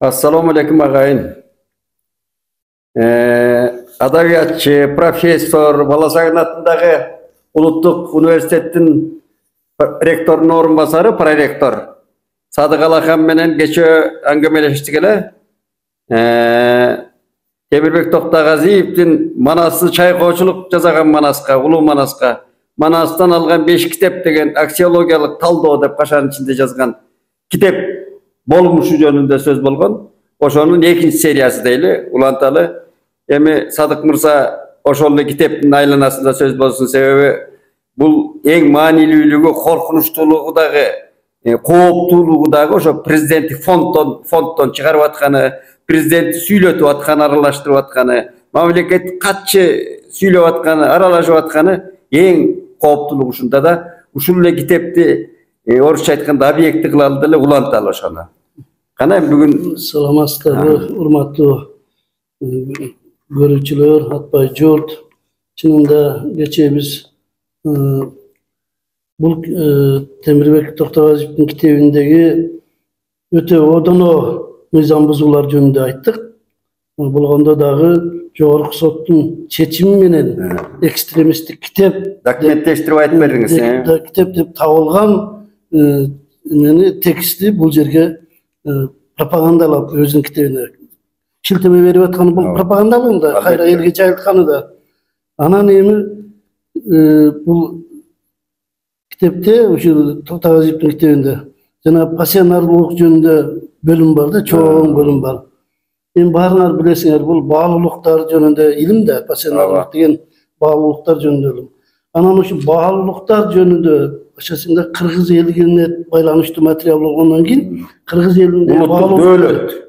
Assalomu alaykum agayın. Adabiyatçı, profesör, Balasagun atındagı Uluttuk Üniversitetin rektorunun orunbasarı, prorektor. Sadık Alakan menen geçe öngömeleştik ele. Temirbek Toktagaziyev'tin Manaslı Çaykoçuluk jazagan Manaska, Ulu Manaska. Manas'tan algan 5 kitap degen aksiyologiyalыk talдоо dep kaşanın içinde yazgan kitap bolmuşu jönünde söz bolgon. Oşonun ikinci seriyası deyli, ulantalı. Emi Sadık Mırsa oşonlu kitapın aylanasında söz bolsun sebebi bu en manilүүлügü, korkunçtuluğu dağı, kooптуулугу dağı oşo prezidenti fontton çıkarıp atkanı, prezidenti süйлötüp atkanı, aralashtırıp atkanı, mamleket katçı süylöp atkanı, aralaşıp atkanı en kooптуулугу ушунда da ушул kitapты orusça aytkanda obyekti kılaldı ulantalı oşona. Kana bugün salamatlar, urmatlı görücüler, hatbay jurt. Çininde geçe biz bu Temirbek Toktagaziyev'in kitabındaki öte odano nizam buzullar jönünde ayttık. Bulganda dağı Jogorku sottun çeçimi menen ekstremistik kitap dokumentleştirip aytып berdiňiz. Kitap dep tabılgan teksti bu жерге propagandalap özün kitabına şilteme verip atkanı bu propagandalığın da hayra elge jayıltkanı da anan emi bu kitapte uşu Toktagaziyev'in kitabında jana passiyanarlılık jönünde bölüm var da çoğun bölüm var. Em barınar bilesiňer bul bağlılıklar jönünde ilim de passiyanarlılık degen bağlılıklar jönünde ilim. Anan uşu bağlılıklar jönünde aşasında Kırgız eliyle baylanıştı materyal bolgondan keyin Kırgız elinde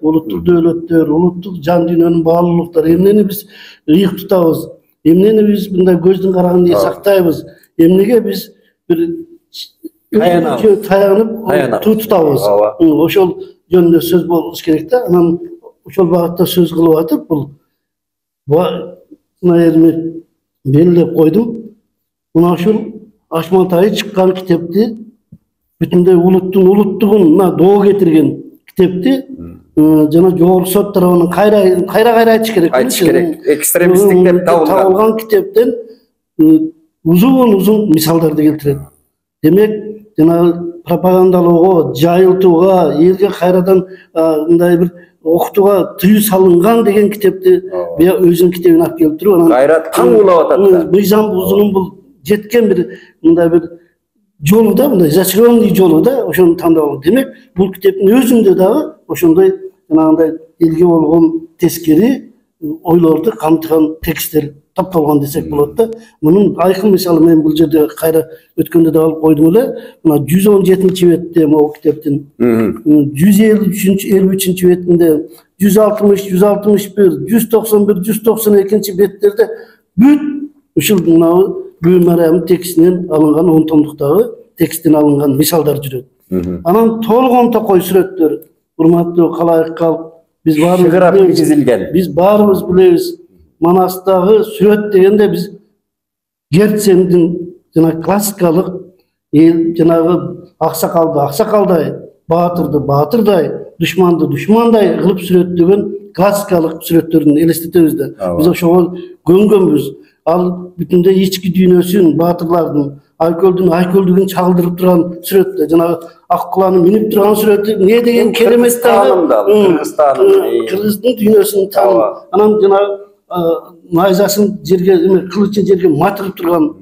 ulutluk devletler, ulutluk can dünyanın bağlılıkları emneni biz ıyık tutabız. Emneni biz bunda gözdün karagını diye saktayбыз. Emnege biz bir tayanıp tutabız. Oşol jönünde söz bolmş kerek de anan oşol bagытта söz kılıp atıp bul buna yerimi belirlep koydum. Buna şul Aşmantayı çıkan kitaptı. Bütünde uluttuğuna doğu getirgen kitaptı. Jana Jogorku sot tarabынан kayra aytış kerek. Aytış kerek. Ekstremistik dep tabılgan kitaptan uzun misalдарды keltirет. Demek jana propagandalığa, jayıltууга, elge kayradan mындай bir okutuğa tüyü salıngan degen kitaptı veya özün kitabını alıp kelip turup kayra tam ulap atat. Mıyzam uzunun bu jetken bir mындай bir jolu da mындай изощренный jolu da oşonu tandap. Demek bu kitapın özünde dağı oşonday janagындай elge bolgon teskeri oylordu kamtıgan tekstler taпталган desek bolot da. Bunun aykın misalı men bu jerde kayra ötkönde de alıp koydum ele. Mına 117-nji betde o kitaptın 153-nji betinde 160, 161, 191, 192-nji betlerde büt uşul Büyümerem tekstinden alıngan 10 tomluktagı tekstten alıngan misallar jüröt. Anan tolgonta koy süretler. Urmatlı kalayık kal. Biz barımız bilebiz. Manastagı süret degende biz Gertsen'din jana klassikalık janağı aksakalday, batırday, düşmanday kılıp sürettigen klassikalık süretlerini elestetemiz de. Biz oşoğu göngömbüz. Al bütünde içki dünyasının batırlardın, alkoldüğün çaldırıp duran süretle, jana akkulany minip duran süretle, ne degen kelimet Kırgız'ın dünyasının tanım. Anan jana nayzasın jerge, kılıçın jerge matırıp duran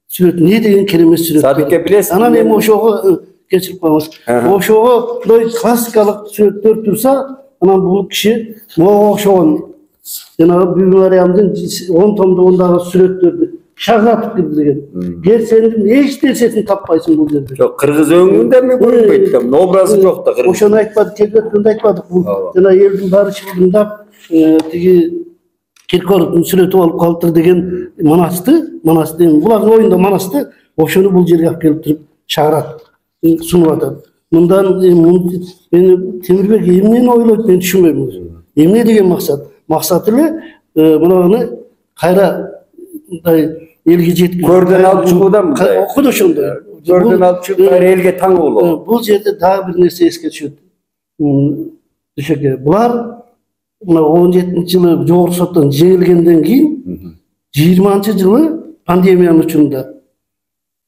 süret, ne degen kelimet süret. Sadık'a bilesin. Anan hem oşoğu geçirip koyamaz. Oşoğu klassikalık süretler tursa, anan bu kişi oşoğun Cenab-ı Büyümerem'den 10 tomda ondağı süretlerdi. Şagratıp girdi degen. Gerçekten hiç dersetini tappaysın bu yerde. Çok Kırgız öňünde mi görünmeydi? Obrazı yok da Kırgız. Oşonu aytmadık, kelbetinde aytmadık. Bu jana elin barışıldığında tigi Kirkorov'un süreti olup kaltır degen manastı. Buların oyunda manastı. Oşonu bu yerge alıp kelip turup şagrat sunup atat. Bundan beni Temirbek emnen oylayıp ben düşünmeyim. Emne degen maksat. Maksatıyla bunu kayra elge jetkizip görden alıp çıkууdan mı? Okudu şunda. Görden alıp çıkıp elge taң bolop. Bu yerde daha bir nerse esке düşüyor. Düşeke. Bular mına 17-жылы жогорку соттон жеңилгенден кийин 20-жылы пандемиянын учурунда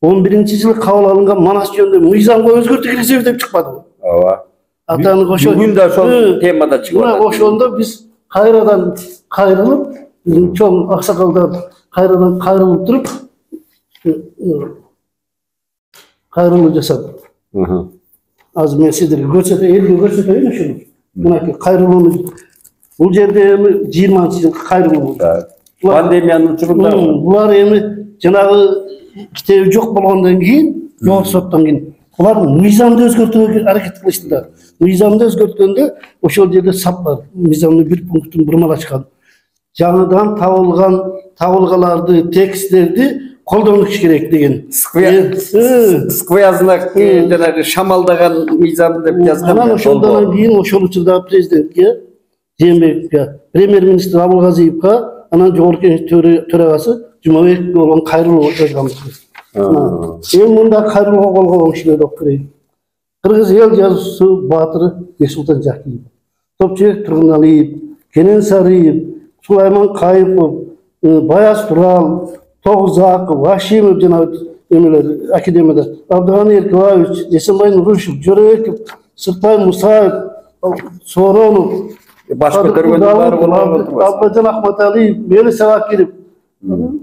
11-жылы кабыл алынган Манас жөнүндө мыйзамга өзгөртүү киргизебиз деп чыкпадыбы? Ооба. Атаны ошо Бүгүн да ошол темада чыгып мына атат. ошондо биз кайрадан кайрылып, биздин чоң аксакалдар кайрадан кайрылып туруп кайрылуу жасадык. Азыр мен сиздерге көрсөтөйүн, элге көрсөтөйүн ушуну. Мынакей кайрылууну бул жерде эми 20-жылкы кайрылуу. Пандемиянын учурунда Булар эми жанагы китеби жок болгондон кийин, жогорку соттон кийин булар мыйзамды өзгөртүүгө аракет кылышты да. Мыйзамды өзгөрткөндө ошол жерде сап бар. Мыйзамдын бир пунктун бурмалашкан. Жаңыдан табылгаларды, тексттерди колдонуш керек деген. сквязнак жанагы шамалдаган мыйзам деп жазган. Анан ошондон кийин ошол учурда президентке, Жээнбековго, премьер-министр Абылгазиевге, анан жогорку кеңеш төрагасы Жумабековго болгон кайрылуу жазганбыз. Эми мында кайрылууга кол койгон кишилерди окуп берейин. Кыргыз эл жазуучусу баатыры Бексултан Жакиев, Топчубек Тургуналиев, Кенен Сарыев, Сулайман Кайыпов, Баяз Турал, Тогузаков, Ашимов жана эмелер академияда, Абдыганы Эркебаевич, Эсенбай Нурушев, Жөрөбеков, Сыртбай Мусаев, Соронов, баш көтөргөндүн баары болот. Абдыжан Ахматалиев, Мели Сабакиров,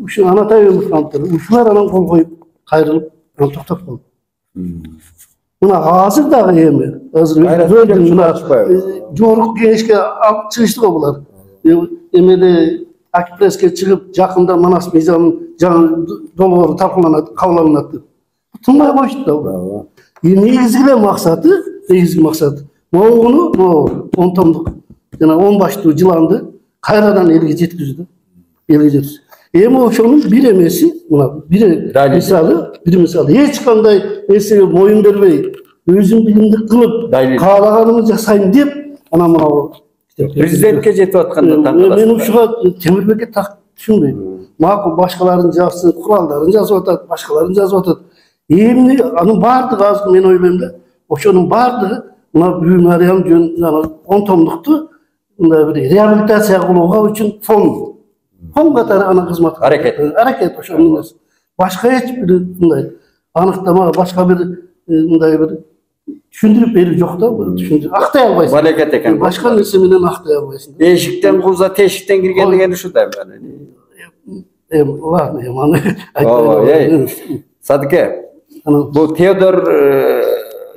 ушу Анатай Өмүрхановдор, ушулар анан кол коюп кайрылып токтоп калды. Мына азыр дагы эми, азыр жогорку кеңешке алып чыгышты го булар. Эмеде Акипресске чыгып, жакында Манас мыйзамын жаңы долбоору талкууланат, кабыл алынат деп. Тынбай коюшту да булар. Негизги максаты могуну 10 томдук жана 10 баштуу жыланды кайрадан элге жеткизүү да. Элге жеткизүү. Эми ошонун бир эмеси, мына бир мисалы эч кандай нерсеге моюн бербей, өзүн билимдик кылып, каалаганымды жасайм деп, анан мына президентке жетип атканда таң. Мен ушуга Темирбекке так түшүнбөйм. Макул башкаларын жазсын, куралдарын жазып атат, башкаларын жазып атат. Эмне анын баардыгы азыр мен ойлойм да, ошонун баардыгы мына Бүү Мариям жөн 10 томдукту мындай бир реабилитация кылууга үчүн фонд катары ана кызмат аракет ошонун эмес. Башка эч бир мындай аныктама, башка бир мындай бир түшүндүрүп берүү жок да, түшүндүрүп актай албайсың. Балекет экен. Башка нерсе менен актай албайсың. Эшиктен куза, тешиктен кирген деген ушу да. Ладно, аны айтпайм. Садыке, бул Теодор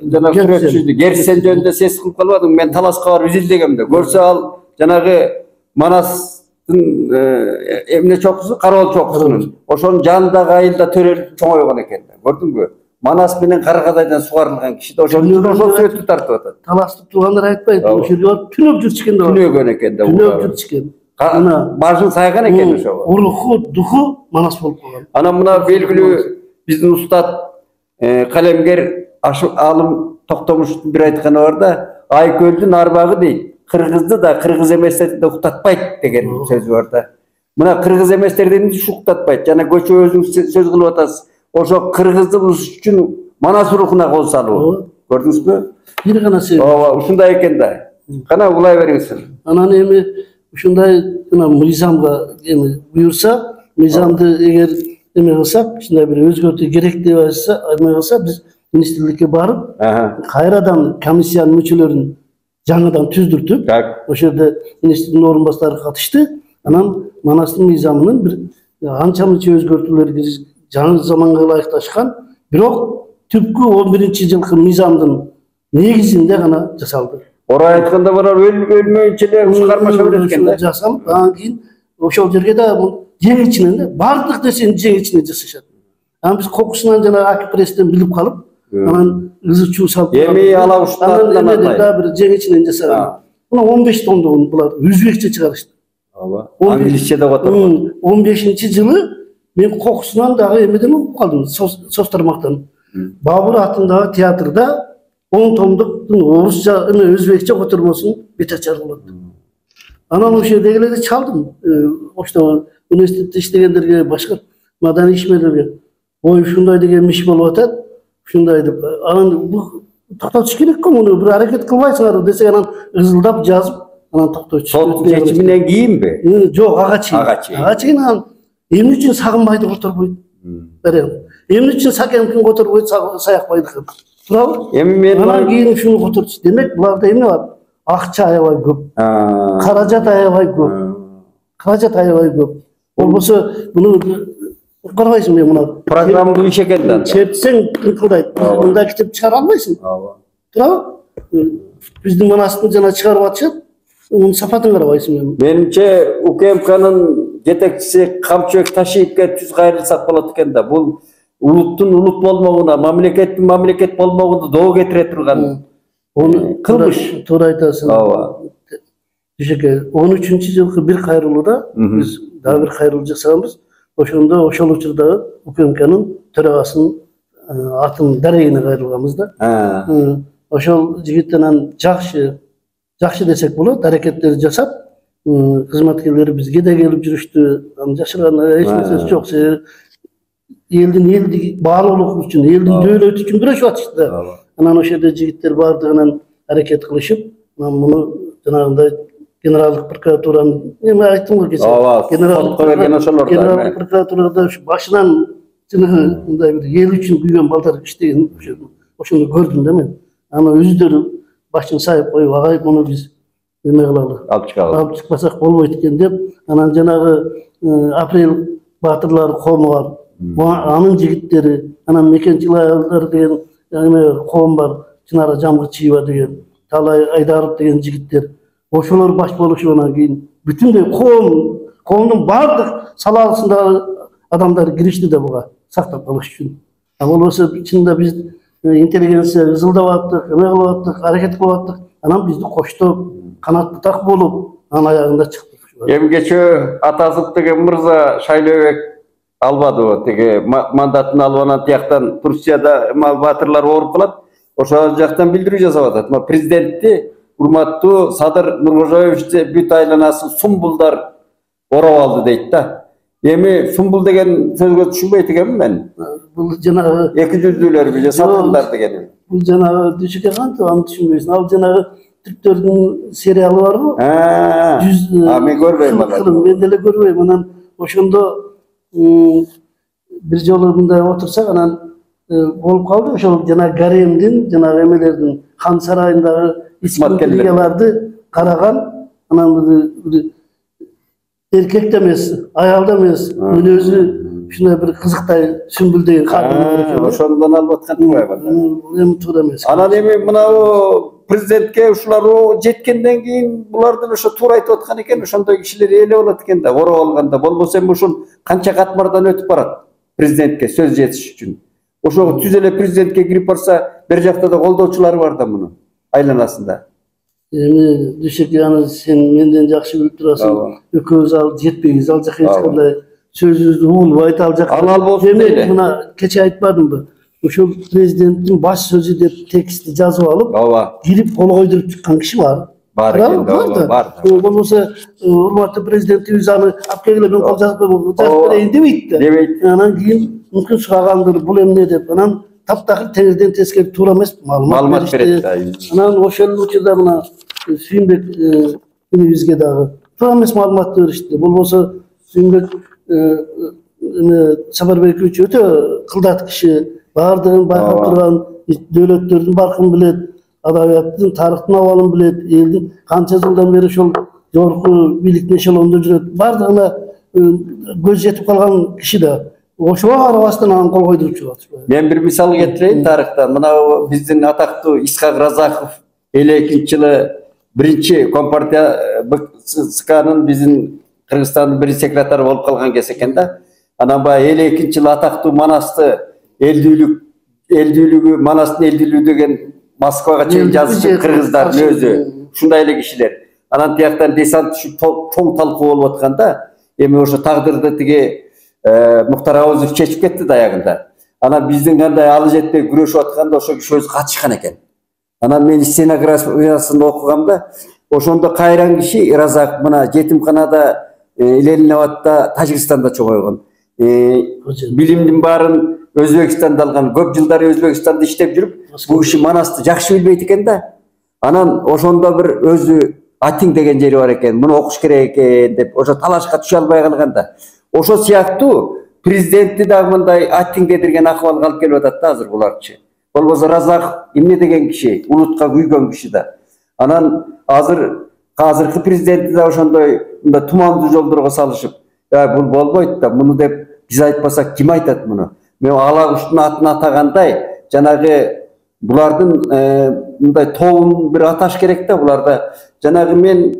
жанагы сүрөтчүдү Герсен жөнүндө сес кылып калбадың, мен таласка барып изилдегемде. Көрсө ал жанагы Манастын эмне чокусу, Кароол чокусунун. Ошонун жанындагы айылда төрөлүп чоңойгон экен. Көрдүңбү? Манас менен Каракадайдан сугарылган киши да ошол сүрөттү тартып атат. Таластып тургандар айтпайт, ошол жерге түнөп жүрчүкен да. Түнөгөн экен да. Түнөп жүрчүкен. Ана башын сайган экен ошого. Руху, духу Манас болуп калган. Анан мына белгилүү биздин устат калемгер Алым Токтомуштун бир айтканы бар да, Айкөлдүн арбагы дейт. Кыргызды да кыргыз эместерди да уктатпайт деген сөзү бар да. Мына кыргыз эместердин ушу уктатпайт. Жана көчө өзүңүз сөз кылып атасыз. Ошо кыргыздыгыбыз үчүн Манас рухуна кол салуу. Көрдүңүзбү? Бир гана сөз. Ооба, ушундай экен да. Кана улай бериңиз. Анан эми ушундай мыйзамга эми буйрса, мыйзамды эгер эме кылсак, ушундай бир өзгөртүү керек деп айтса, эме кылса, биз министрликке барып, кайрадан комиссиянын мүчөлөрүн жаңыдан түздүртүп, ошол жерде министрдин орун бастары катышты. Анан Манастын мыйзамынын бир анча мынча өзгөртүүлөр жаңы заманга ылайыкташкан, бирок түпкү 11-жылкы мыйзамдын негизинде гана жасалды. Орай айтканда барар өлмөйүнчө эле кармаша берет экен да. Жасалып, анан кийин ошол жерге да жең ичинен да бардык нерсени жең ичинен жасашат. Анан биз кокусунан жана Акипресстен билип калып, анан ызы чуу салып эми алабыштан да бир жең ичинен жасаган. Мына 15 томдугун булар өзбекче чыгарышты. Ооба. Англисче деп атат. 15-жылы мен кокусунан дагы эмеден окуп калдым, Соц тармактан. Бабур атындагы театрда 10 томдуктун орусча, өзбекче котормосун бет ачар болот. Анан ошол жердегилерди чалдым. Ошто университетте иштегендерге, башка маданий ишмерлерге, ой ушундай деген иш болуп атат, ушундай деп. Анан бул токтотуш керек го муну, бир аракет кылбайсыңар десек анан ызылдап жазып анан токтотуш. Сот чечиминен кийинби? Жок, ага чейин. Ага чейин. Ага чейин анан эмне үчүн Сагынбайды которбойт? Эмне үчүн Сакеновдун которбойт, Саякбайдыкын? Туурабы? Эми мен анан кийин ушуну которчу. Демек буларда эмне бар? Акча аябай көп. Каражат аябай көп. Каражат аябай көп. Болбосо буну карабайсың мен мына программа иш экен да. чертсең кыркылдайт. Мындай китеп чыгара албайсың. Туурабы? Биздин Манастын жана чыгарып атышат. Унун сапатын карабайсың мен. Менимче УКМКнын жетекчиси Камчыбек Ташиевке түз кайрылсак болот экен да. Бул улуттун улут болмогуна, мамлекеттин мамлекет болмогуна доо кетире турган кылмыш. Туура айтасың. Ооба. Düşeke 13-жылкы бир кайрылууда биз дагы бир кайрылуу жасаганбыз. Ошондо ошол учурда УКМКнын төрагасынын атын дарегине кайрылганбыз да. Ошол жигит анан жакшы десек болот, аракеттерди жасап, кызматкерлери бизге да келип жүрүштү. Анын жашырган эч нерсеси жок. Элдин баалуулук үчүн, элдин дөөлөтү үчүн күрөшүп атышты да. Анан ошол жерде жигиттер бардыгынан аракет кылышып, анан муну жанагындай генералдык прокуратуранын эми айттым го кечээ. Генералдык прокуратурада башынан жанагы мындай бир эл үчүн күйгөн балдар иштеген ошону көрдүм да мен. Аны өздөрү башын сайып коюп, агай муну биз эме кылалы, алып чыкпасак болбойт экен деп, анан жанагы Апрель баатырлар коому бар. Анын жигиттери, анан Мекенчил аялдар деген эме коом бар. Чынара Жамгычиева деген, Талай Айдаров деген жигиттер. Ошолор баш болушуп анан кийин бүтүндөй коомдун бардык салаларындагы адамдар киришти да буга сактап калыш үчүн. Болбосо чынында биз интеллигенция ызылдап аттык, эме кылып аттык, аракет кылып аттык. Анан бизди коштоп, канат бутак болуп, анын аягында чыктык. Эми кечээ Атазов деген мырза шайлообек албады, теге мандатын алып анан тияктан Турцияда баатырлар ооруп калат. Ошол жактан билдирүү жасап атат. Президентти урматтуу Садыр Нуркожоевичти бүт айланасын сумбулдар ороп алды дейт да. Эми сумбул деген сөзгө түшүнбөйт экенмин мен. Бул жанагы эки жүздүүлөр же сатылдар деген. Бул жанагы düşүкө кантип аны түшүнбөйсүң. Ал жанагы түрктөрдүн сериалы барбы? Мен көрбөйм аны. Мен деле көрбөйм. Анан ошондо бир жолу мындай отурсак анан болуп калды. Ошол жанагы гаремдин, жанагы эмелердин хан сарайындагы исматкерлерди караган, анан эркек да эмес, аял да эмес, өзү ушундай бир кызыктай Сүмбүл деген катын. Ошондон алып аткан эми туура эмес. Анан эми мынау президентке ушулар жеткенден кийин булардын ошо туура айтып аткан экен, ошондой кишилер эле болот экен да, ороп алганда. Болбосо эми ушул канча катмардан өтүп барат президентке сөз жетиш үчүн. Ошого түз эле президентке кирип барса, бер жакта да колдоочулары бар да муну айланасында. Эми Düşeke аны сен менден жакшы билип турасың. Экөөбүз ал жетпейбиз, ал жака эч кандай сөзүбүздү улубайт, ал жака. Алал болсун дейли. Мына кече айтпадымбы? Ошол президенттин баш сөзү деп текстти жазып алып, кирип кол койдуруп чыккан киши бар. Бар экен да, бар. Болбосо урматтуу президентибиз аны алып келгиле, мен кол жазып берейин дебейт да. Дебейт. Анан кийин мүмкүн сурагандыр, бул эмне деп. Анан таптакыр теңирден тескери туура эмес маалымат берет. Анан ошол учурда мына Сүйүнбек бизге дагы туура эмес маалымат беришти. Болбосо Сүйүнбек Сапарбекович өтө кылдат киши, баардыгын байкап турган, дөөлөттөрдүн баркын билет, адабияттын, тарыхтын абалын билет, элдин канча жылдан бери ошол жогорку бийликтин эшелонунда жүрөт. Баардыгына көз жетип калган киши да. Ошого карабастан анан кол койдуруп чыгат. Мен бир мисал келтирейин тарыхтан. Мына биздин атактуу Исхак Разахов 52-жылы биринчи Компартия БКСКнын биздин Кыргызстандын биринчи секретары болуп калган кез экен да. Анан баягы 52-жылы атактуу Манасты элдүүлүгү, Манастын элдүүлүгү деген Москвага чейин жазып кыргыздардын өзү. Ушундай эле кишилер. Анан тияктан десант түшүп чоң талкуу болуп атканда, эми ошо тагдырды тиги Мухтар Абазов чечип кетти даягында. Анан биздин кандай алы жетпей күрөшүп атканда ошо киши өзү катышкан экен. Анан мен стенографиясын окугамда ошондо кайран киши Разак мына жетимканада Ленинабадда, Тажикстанда чоңойгон. bilimdin bарын Özbekistanda algan, köp жылдары Özbekistanda иштеп жүрүp, bu işi Manasты жакшы билбейт экен да. Анан ошондо bir өзү Атин деген жери бар экен, муну окуш керек экен деп, ошо талашка түшө албай калганда. Ошо сыяктуу президентти дагы мындай Атинге деген акыбалга алып келип атат да азыр буларчы. Болбосо Разак эмне деген киши, улутка күйгөн киши да. Анан азыркы президенти да ошондой мындай тумандуу жолдорго салышып, бул болбойт да, муну деп биз айтпасак ким айтат муну? Мен ала куштун атын атагандай, жанагы булардын мындай тобун бир аташ керек да, буларда жанагы мен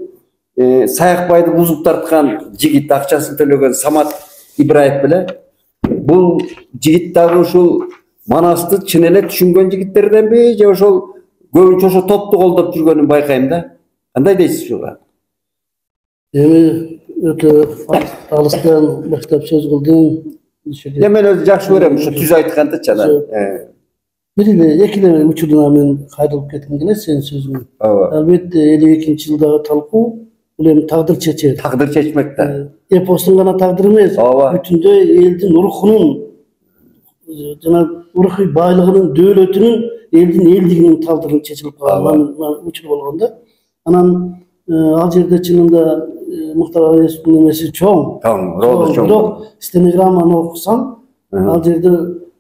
Саякбайды бузуп тарткан жигит, акчасын төлөгөн Самат Ибраев беле. Бул жигит дагы ушул Манасты чын эле түшүнгөн жигиттерденби, же ошол көбүнчө ошо топту колдоп жүргөнүн байкайм да. Кандай дейсиз ушуга? Эми өтө алыстан баштап сөз кылдың. Мен өзү жакшы көрөм ушу түз айтканды чана. Бир эле эки эле учуруна мен кайрылып кетким келет сенин сөзүңө. Албетте 52-жылдагы талкуу бул эми тагдыр чечет. Тагдыр чечмек да. Эпостун гана тагдыры эмес, бүтүндөй элдин рухунун жана рухий байлыгынын, дөөлөтүнүн, элдин элдигинин тагдырын чечилип калган учур болгондо. Анан ал жерде чынында Муктар Алиевдин немеси чоң. Ролу чоң. Бирок стенограмманы окусаң, ал жерде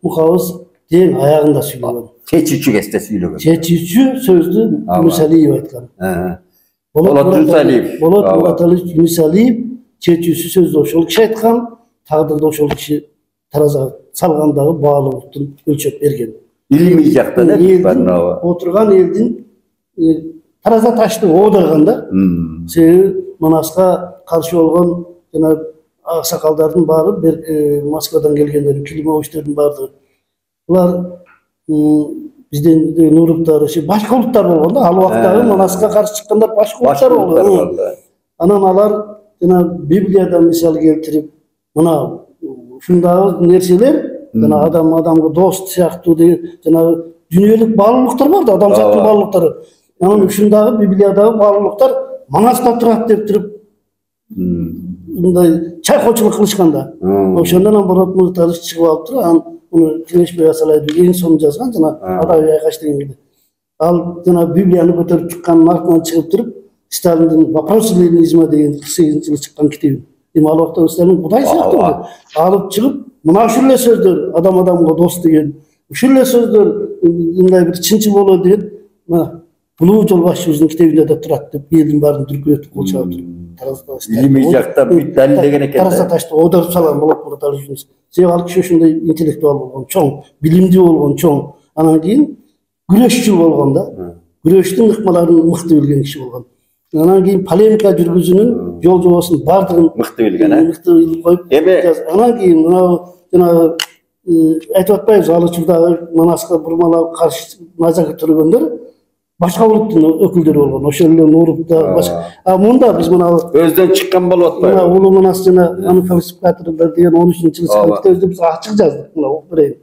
мукабыз тең аягында сүйлөгөн. Чечүүчү кезде сүйлөгөн. Чечүүчү сөздү Юнусалиев айткан. Болот Юнусалиев. Болот Мураталиевич Юнусалиев чечүүчү сөздү ошол киши айткан, тагдырды ошол киши таразага салгандагы баалуулуктун өлчөп берген. Илимий жактан отурган элдин тараза ташты оодарган да. Себеби Манаска каршы болгон жана аксакалдардын баары Москвадан келгендер, Климовичтердин баардыгы. Булар бизден Нуровдор, башка улуттар болгон да. Ал убактагы Манаска каршы чыккандар башка улуттар болгон. Анан алар жана Библиядан мисал келтирип, мына ушундагы нерселер, жана адамга дос сыяктуу жана дүйнөлүк баалуулуктар бар да, адамзаттын баалуулуктары. Анан ушундагы Библиядагы баалуулуктар Манаста турат деп туруп мындай чайкоочулук кылышканда. Ошондон Болот Мураталиевич чыгып алып туруп, анан муну Кеңешбек Асалаевдин эң сонун жазган жана Адай Айкаш дегенде. Ал жана Библияны көтөрүп чыккандын артынан чыгып туруп, Сталиндин «Вопросы ленинизма» деген 48-жылы чыккан китеби. Эми ал убакта Сталин Кудай сыяктуу алып чыгып, мына ушул эле сөздөр адам адамга дос деген, ушул эле сөздөр мындай бир чынчыл болот деген, Булуу Жолбашчыбыздын китебинде да турат деп элдин баарын дүркүрөтүп кол чаап туруп. Илимий жакта бүт далилдеген экен. Тараза ташты оодарып салган Болот Мураталиевич. Себеби ал киши ушундай интеллектуал болгон, чоң, билимдүү болгон, чоң. Анан кийин күрөшчү болгон да. Күрөштүн ыкмаларын мыкты билген киши болгон. Анан кийин полемика жүргүзүүнүн жол жобосун баардыгын мыкты билген, мыкты билип коюп. Анан кийин жанагы айтып атпайбыз, ал учурдагы Манаска бурмалап каршы назарга тургөндөр башка улуттун өкүлдөрү болгон. Ошол эле Нуровда башка. Мында биз мына өздөн чыккан болуп атпайбы? Мына Улуу Манас жана аны фальсификаторлор деген 13-жылы чыккан китебизде биз ачык жаздык. Мына окуйын.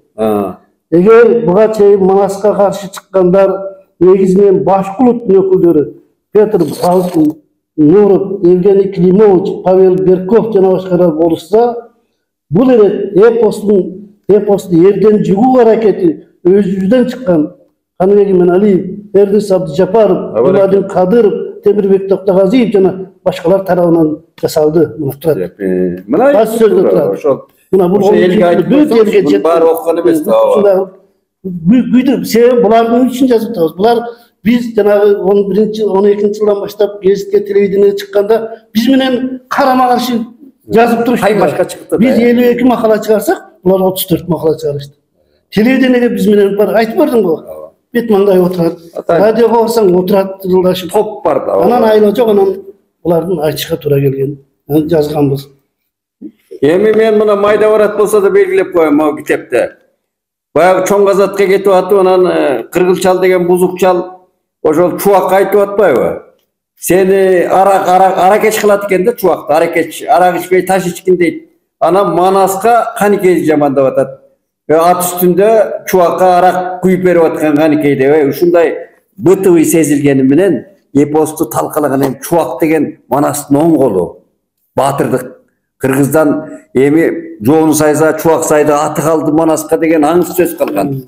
Эгер буга чейин Манаска каршы чыккандар негизинен башка улуттун өкүлдөрү Петр Балкин, Нуров, Евгений Климович, Павел Берков жана башкалар болушса, бул эле эпосту эрден жугуу аракети өзүбүздөн чыккан Каныбек Иманалиев, Эрдис Абдыжапаров, Муладин Кадыров, Темирбек Токтогазиев жана башкалар тарабынан жасалды. Мына турат. Мына сөздө турат. Мына бул элге айтып баары оккон эмес да. Бүйтүп себеби булардын үчүн жазып атабыз. Булар биз жанагы 11-12-жылдан баштап гезитке, телевидениеге чыкканда биз менен карама-каршы жазып турушты. Кай башка чыкты. Биз 52 макала чыгарсак, булар 34 макала чыгарышты. Телевидениеге биз менен бар айтып бардыңбы? Бет маңдай отурат. Радиого барсаң отурат жылдашып. Топ бар да. Анан айла жок, анан булардын айтышка туура келген. Жазганбыз. Эми мен мына майда барат болсо да белгилеп коеюн могу китепте. Баягы чоң казатка кетип атып, анан Кыргылчал деген бузукчал ошол Чубак айтып атпайбы? Сени аракеч кылат экен да Чубакты. Арак ичпей таш ичкин дейт. Анан Манаска Каникейди жамандап атат. Ат үстүндө Чубакка арак куюп берип аткан Каникей деп, ушундай бытыбый сезилгени менен эпосту талкалаган эми Чубак деген Манастын оң колу, баатырдык Kırgızdan emi жоonu сайса чубак сайда аты калды Манаска деген аңыз сөз калган.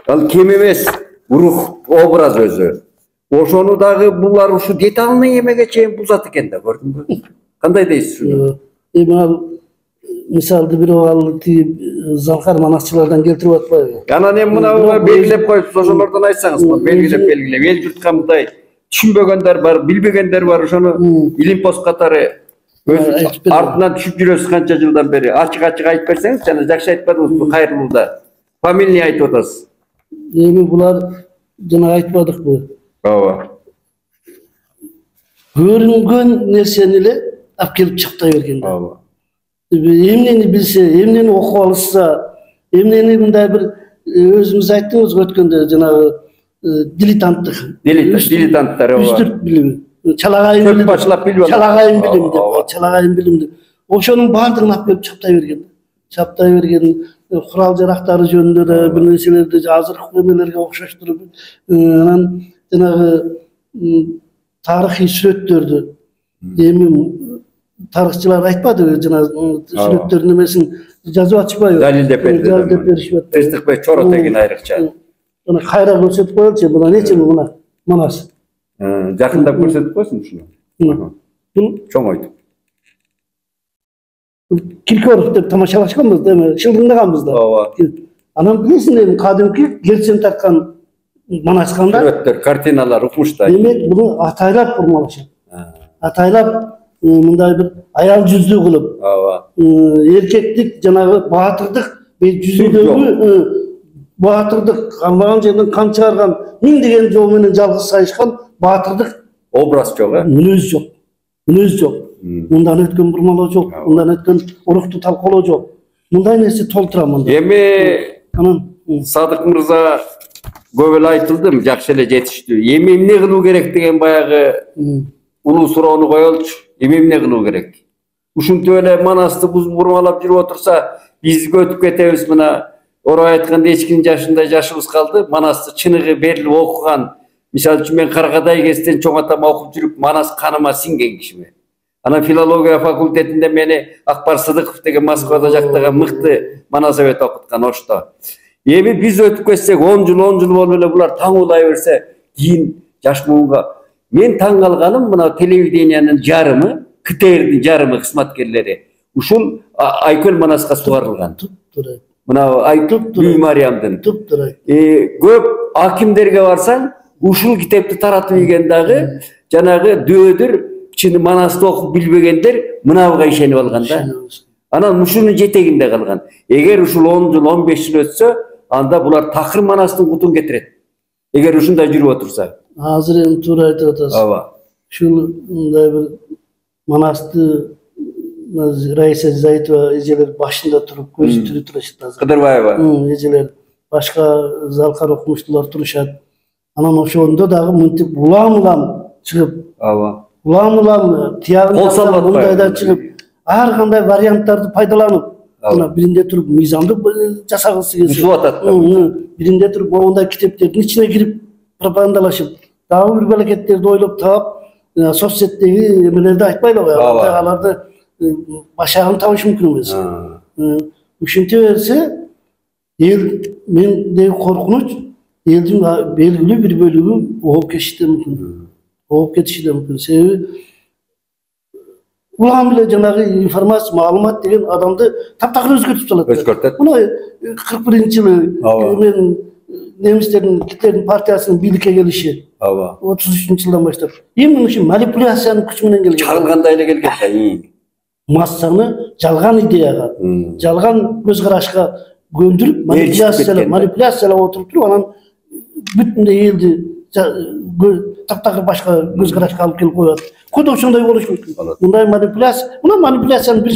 Ал кем эмес, рух образ өзү. Ошону дагы булар ушу детальный эмеге чейин бузат экен да, көрдүңбү? Кандай дейсиз уну? Эми ал мисалды бир ал Залкар манасчылардан келтирип атпайбы? Анан эми мына белгилеп коюпсуз, ошолордон айтсаңыз, белгилеп эл журтка мындай түшүнбөгөндөр бар, билбегендер бар, ошону илим пост катары өз артынан түшүп жүрөсүз канча жылдан бери. Ачык айтып берсеңиз, жана жакшы айтпадыңызбы кайрылууда. Фамилия айтып атасыз. Эми булар жана айтпадыкпы? Ооба. Көрүнгөн нерсени эле алып келип чактай бергенде. Ооба. Эмнени билсе, эмнени окуп алышса, эмнени мындай бир өзүңүз айттыңыз өткөндө жанагы дилетанттык. Дилетанттар ооба. Үстүрт билими. Чалагайын билим. Башлап билип алат. Чалагайын билим деп, чалагайын билим деп. Ошонун баардыгын алып келип чаптай берген. Чаптай берген курал жарактары жөнүндө да бир нерселерди азыркы эмелерге окшоштуруп, анан жанагы тарыхый сүрөттөрдү эми тарыхчылар айтпадыбы, жана сүрөттөрдүн эмесин жазып атышпайбы? Далилдеп беришет. Тестикбек Чоро деген айрыкча. Мына кайра көрсөтүп коелучу, мына нече мына Манас. Жакындап көрсөтүп койсун ушуну. Бул Чоң айтып. Киркоров деп тамашалашканбыз да, эми шылдыңдаганбыз да. Ооба. Анан билесиң, кадимки герчен тарткан Манасканда сүрөттөр, картиналар укмуштай. Демек буну атайлап урмалашат. Атайлап мындай бир аял жүздүү кылып, эркектик жанагы баатырдык жүзүндөгү баатырдык калбаган жерден кан чыгарган миңдеген жол менен жалгыз сайышкан баатырдык образ жок, мүнөз жок. Мүнөз жок. Мындан өткөн бурмалоо жок, мындан өткөн урукту талкалоо жок. Мындай нерсе толтура мында. Эми Садык мырза көп эле айтылды, жакшы эле жетиштүү. Эми эмне кылуу керек деген баягы улуу суроону коелучу. Эми эмне кылуу керек? Ушинтип эле Манасты бурмалап жүрүп отурса, бизге өтүп кетебиз. Мына орой айтканда эч кимдин жашындай жашыбыз калды. Манасты чыныгы берилип окуган, мисалы үчүн мен Каргадай кезинен чоң атам окуп жүрүп, Манас каныма сиңген кишиме. Анан филология факультетинде мени Акбар Сыдыков деген Москвада жактаган мыкты Манасовет окуткан Ошто. Эми биз өтүп кетсек 10 жыл болуп эле булар таңуулай берсе, кийин жаш буунга мен таң калганым мына телевидениянын жарымы, КТРдин жарымы кызматкерлери ушул Айкөл Манаска сугарылган. Мына Айкөл Мариямдын. Көп акимдерге барсаң, ушул китепти таратып ийген дагы жанагы дөөдөр чын Манасты окуп билбегендер мынабыга ишенип алган да. Анан ушунун жетегинде калган. Эгер ушул 10 жыл, 15 жыл өтсө, анда булар такыр Манастын кутун кетирет. Эгер ушундай жүрүп отурса. Азыр эми туура айтып атасыз. Ооба. Ушул мындай бир Манасты Раиса Зайтова эжелер башында туруп, көзү тирүү турушат азыр. Кыдырбаева. Эжелер, башка Залкар окумуштуулар турушат. Анан ошондо дагы мынтип улам чыгып, улам тиягында мындайда чыгып, ар кандай варианттарды пайдаланып, мына биринде туруп мыйзамды жасагысы келсе, бузуп атат. биринде туруп мондай китептердин ичине кирип пропагандалашып, дагы бир балекеттерди ойлоп таап, соцсеттеги эмелерди айтпайлы, аларды башагын табыш мүмкүн эмес. Ушинте берсе, эл мендеги коркунуч, элдин белгилүү бир бөлүгү ооп кетиши мүмкүн. Ооп кетиши мүмкүн. Себеби улам эле жанагы информация, маалымат деген адамды таптакыр өзгөртүп салат. Өзгөртөт. Мына 41-жылы мен немистердин Гитлердин партиясынын бийликке келиши. 33-жылдан баштап. Эми ушул манипуляциянын күчү менен келген. Чагылгандай эле келген. Массаны жалган идеяга, жалган көз карашка көндүрүп, манипуляциялап отуруп туруп, анан бүтүндөй элди таптакыр башка көз карашка алып келип коет. Код ошондой болушу мүмкүн. Мындай манипуляция, мына манипуляциянын бир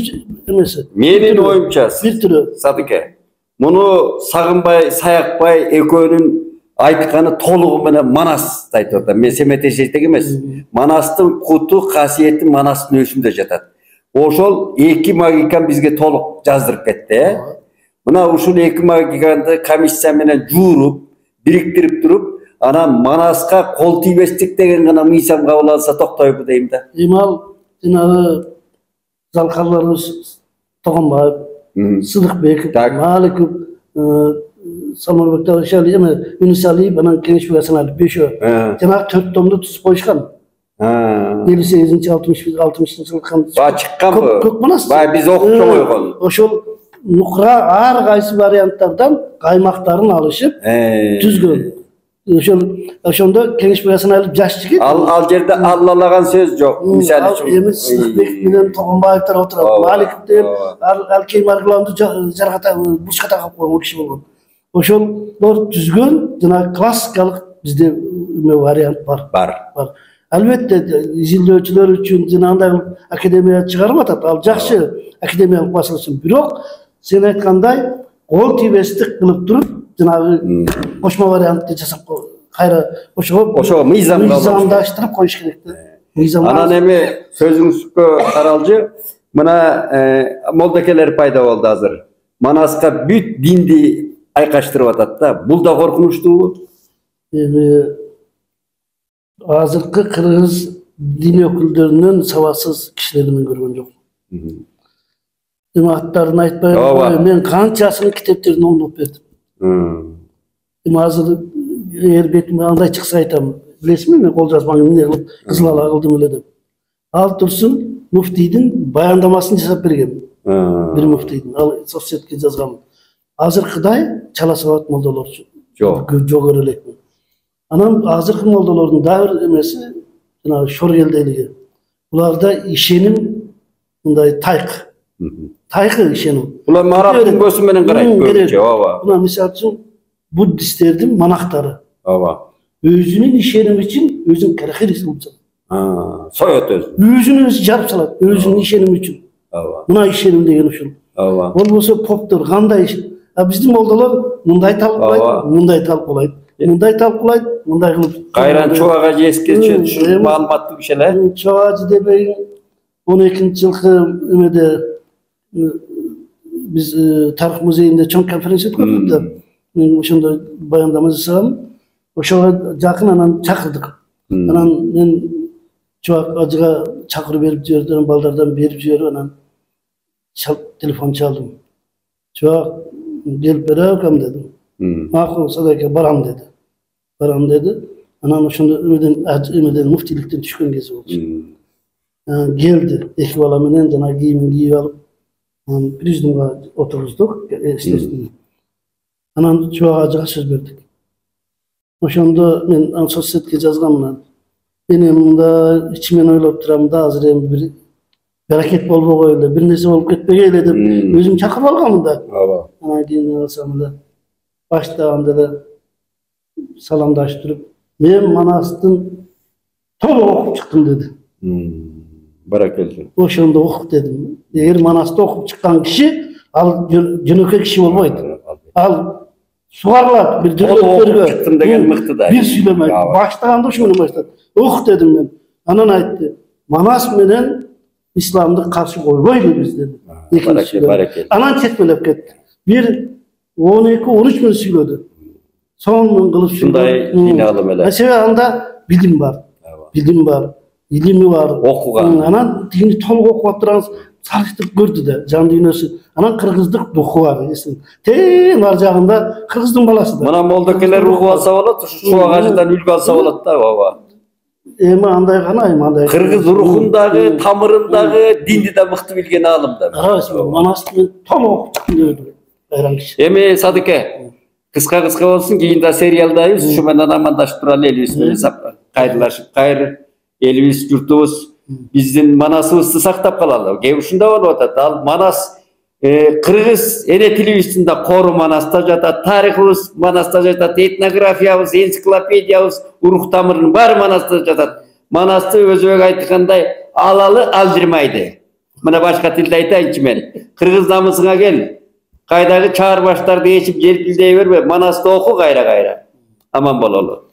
эмеси. Менин оюмча, бир түрү. Садыке, муну Сагынбай, Саякбай экөөнүн айтканы толугу менен Манас айтып атат. Мен семетешейтек эмес. Манастын куту, касиети Манастын өсүндө жатат. Ошол 2 магикан бизге толук жаздырып кетти. Мына ушул 2 магиканды комиссия менен жууруп, бириктирип туруп, анан Манаска кол тийбестик деген гана мыйзам кабыл алса токтойбу дейм да. Эми ал жанагы Zalkarlarımız Toğanbay, Sıdıkbek, Tak. Malikov, Salman Bektaşali, Yunus Ali, bana geniş bir yasan alıp beşo. Cenab-ı 4 tomda tutup koyuşkan. 58. 60. yılkan. Ba çıkkan bu. Kök manas. Ba biz okuşa koygan. Oşol nukra ağır qaysı variantlardan qaymakların alışıp düzgün. Oşonda geniş bir yasan alıp jaş jigit. Al jerde allalagan söz yok. Misal üçün. Emin Sıdıkbek bilen Toğanbayevler oturap, Malikov deyip, Alkey Margılandı jargata, buçkata kapı koygan kişi bolgan. Oşolor düzgün, jana klassikalık bizde variant var. Var. Albatta izildoçular üçün janagınday akademiya çıgarıp atat. Al jakşı akademiyalık basılsın. Birok sen aytkanday kol tibestik kılıp durup janagı koşma variantı jasap kayra Oşo mizamdaştırıp koyuş kerekti. Anan emi sözüңüzgө karalcı. Mına moldakeler payda oldu hazır. Manaska büt dindi aykaştırıp atat da. Bul da korkunçtu. Hazırkı Kırgız din öküldörünün savasız kişilerini görgөн jok. Hatlarını aytpay, men kançasını kiteplerini oğunup berdim. Hazır eğer betime anday çıksa aytam. Bilesizmi men kol жазбаны эмне кылып кызыл ала кылдым эле деп. Ал Турсун муфтийдин баяндамасын жасап берген. Bir muftiydim. Al sosyetke жазган. Азыркыдай чала сабат молдолор жок элек. Анан азыркы молдолордун дагы бир эмеси, жана шор келдейлиги. Буларда ишеним мындай тайкы ишеним. Булар марактын көзү менен карайт көбүнчө, ооба. Буна мисалы үчүн буддисттердин манактары. Ооба. Özünün işenim için özün karakterisi bulacak. Soyot öz. Özünü jarıp salat. Özünün işenim için. Buna işenim degen uşul. Ol bolsa poptur, kандай iş. Bizdin moldalar mындай talpılayt, mындай talpılayt. Mындай talpılayt, mындай kılıp. Kayran çoğağa jeskeçe şu malumatlı bir şeyler. Çoğacı debeyin 12. yılkı ümede biz Tarih Müzeyinde çoğun konferans ettik da. Ошондо баяндама жасагам. Ошого жакын анан чакырдык. Анан мен чубак ажыга чакырып берип жибердим, балдардан берип жиберип анан телефон чалдым. Чубак келип берем дедим. Макул Садаке барам dedi. Барам dedi. Анан ошондо өмөдөн муфтиликтен түшкөн кези болчу. Келди. Эки бала менен жана кийимин кийип алып, президиумга отургуздук. Анан чубак ажыга сөз бердик. Ошондо мен соцсетке жазганмын. Мен мында ичимен ойлоп турам да, азыр эми бир берекет болбогой эле, бир нерсе болуп кетпегей эле деп өзүм чакырып алганмын да. Анан кийин алсам эле баштаганда эле саламдаштырып, мен Манастын толук окуп чыктым деди. Баракелде. Ошондо окуп дедим. Эгер Манасты окуп чыккан киши ал жөнөкөй киши болбойт. Ал сугарылат бир дөөлөктөргө. Чыктым деген мыкты да. Бир сүйлөмөйт. Баштаганда ошону баштады. Окуп дедим мен. Анан айтты. Манас менен исламды каршы койбойлу биз деди. Баракелде. Анан четмелеп кетти. Бир 12-13 мүнөт сүйлөдү. Сонун кылып сүйлөдү. Ушундай дин алым эле. Себеби анда билим бар. Билим бар. Илими бар. Окуган. Анан дини толук окуп атырабыз. Sarıştırıp gördü de can dünyası. Anan Kırgızlık doku var. Teee nar jagında Kırgızdın balası da. Mana moldakeler ruhu alsa bolat, şu ağacından ülgü alsa bolat da baba. Ema anday gana, ema anday. Kırgız ruhundagı, tamırındagı dindi de mıktı bilgen alımda. Manastır tamam çıkıyordu. Bayram kişi. Emi Sadıke, kıska olsun ki yine serialdayız. Şu menden amandaşıp duralı elbis böyle kayırlaşıp kayır. Elbis yurtubuz. Bizdin Manasыбызды сактап калалы. Кээ ушунда болуп атат. Ал Манас Кыргыз эне тилибиздин кору Манаста жатат, тарыхыбыз Манаста жатат, этнографиябыз, энциклопедиябыз, урук тамырынын баары Манаста жатат. Манасты өзбек айткандай алалы алдырмайды. Мына башка тилде айтайынчы мен. Кыргыз намысыңа кел. Кайдагы чаар баштарды ээчип желпилдей бербе. Манасты оку кайра. Аман бололу.